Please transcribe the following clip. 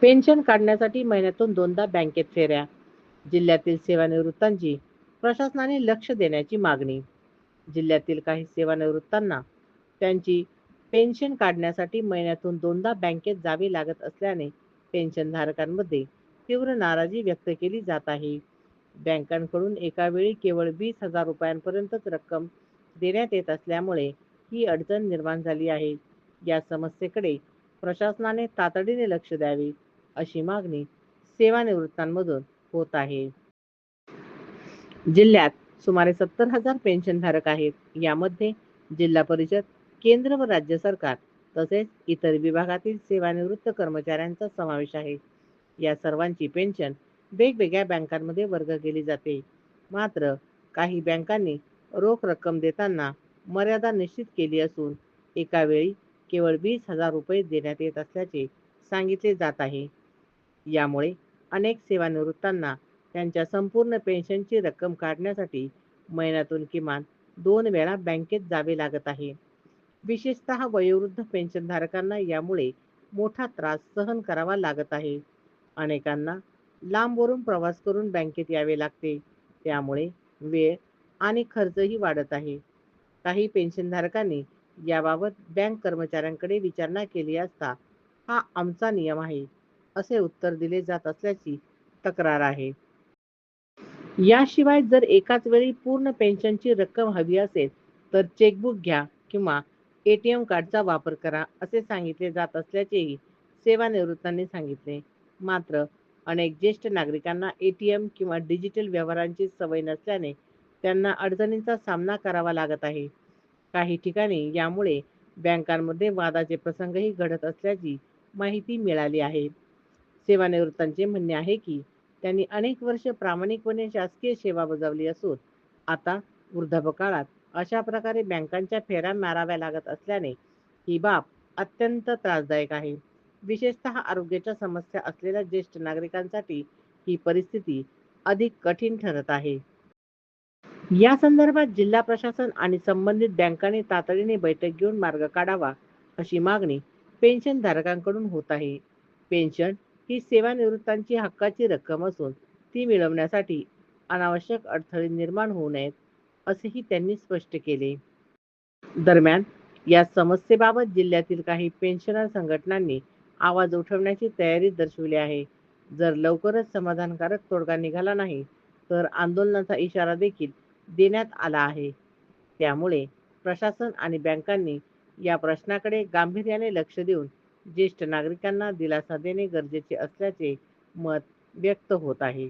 Pension काढण्यासाठी महिन्यातून दोनदा बँकेत फेऱ्या. जिल्ह्यातील सेवानिवृत्तांची प्रशासनाने लक्ष देण्याची मागणी. जिल्ह्यातील काही सेवानिवृत्तांना त्यांची पेन्शन काढण्यासाठी महिन्यातून दोनदा बँकेत जावे लागत असल्याने पेन्शनधारकांमध्ये तीव्र नाराजी व्यक्त केली जात आहे. बँकांकडून एका वेळी केवळ 20,000 रुपयांपर्यंतच रक्कम देण्यात येत असल्यामुळे ही अडचण निर्माण झाली आहे. या समस्येकडे प्रशासनाने तातडीने लक्ष द्यावे, अशी मागणी सेवानिवृत्तांमधून होत आहे. जिल्ह्यात सुमारे 70,000 पेन्शनधारक आहेत. यामध्ये जिल्हा परिषद, केंद्र व राज्य सरकार तसेच इतर विभागातील सेवानिवृत्त कर्मचाऱ्यांचा समावेश आहे. या सर्वांची पेन्शन वेगवेगळ्या बँकांमध्ये वर्ग केली जाते. मात्र काही बँकांनी रोख रक्कम देताना मर्यादा निश्चित केली असून एका वेळी केवळ 20,000 रुपये देण्यात येत असल्याचे सांगितले जात आहे. यामुळे अनेक सेवानिवृत्तांना त्यांच्या संपूर्ण पेन्शनची रक्कम काढण्यासाठी महिन्यातून किमान 2 वेळा बँकेत जावे लागत आहे. विशेषतः वयोवृद्ध पेन्शनधारकांना यामुळे मोठा त्रास सहन करावा लागत आहे. अनेकांना लांबवरून प्रवास करून बँकेत यावे लागते. त्यामुळे वेळ आणि खर्चही वाढत आहे. काही पेन्शनधारकांनी याबाबत बँक कर्मचाऱ्यांकडे विचारणा केली असता हा आमचा नियम आहे, असे उत्तर दिले जात असल्याची तक्रार आहे. याशिवाय जर एकाच वेळी पूर्ण पेन्शनची रक्कम हवी असेल तर चेकबुक घ्या किंवा एटीएम कार्डचा वापर करा, असे सांगितले जात असल्याचेही सेवानिवृत्तांनी सांगितले. मात्र अनेक ज्येष्ठ नागरिकांना एटीएम किंवा डिजिटल व्यवहारांची सवय नसल्याने त्यांना अडचणींचा सामना करावा लागत आहे. काही ठिकाणी यामुळे बँकांमध्ये वादाचे प्रसंगही घडत असल्याची माहिती मिळाली आहे. सेवानिवृत्तांचे म्हणणे आहे की त्यांनी अनेक वर्ष प्रामाणिकपणे शासकीय सेवा बजावली असून आता वृद्धापकाळात अशा प्रकारे बँकांच्या फेऱ्या माराव्या लागत असल्याने ही बाब अत्यंत त्रासदायक आहे. विशेषतः आरोग्याच्या समस्या असलेल्या ज्येष्ठ नागरिकांसाठी ही परिस्थिती अधिक कठीण ठरत आहे. या संदर्भात जिल्हा प्रशासन आणि संबंधित बँकांनी तातडीने बैठक घेऊन मार्ग काढावा, अशी मागणी पेन्शनधारकांकडून होत आहे. पेन्शन ही सेवानिवृत्तांची हक्काची रक्कम असून ती मिळवण्यासाठी अनावश्यक अडथळे निर्माण होऊ नयेत, असेही त्यांनी स्पष्ट केले. दरम्यान या समस्येबाबत जिल्ह्यातील काही पेन्शनर संघटनांनी आवाज उठवण्याची तयारी दर्शवली आहे. जर लवकरच समाधानकारक तोडगा निघाला नाही तर आंदोलनाचा इशारा देखील देण्यात आला आहे. त्यामुळे प्रशासन आणि बँकांनी या प्रश्नाकडे गांभीर्याने लक्ष देऊन ज्येष्ठ नागरिकांना दिलासा देणे गरजेचे असल्याचे मत व्यक्त होत आहे.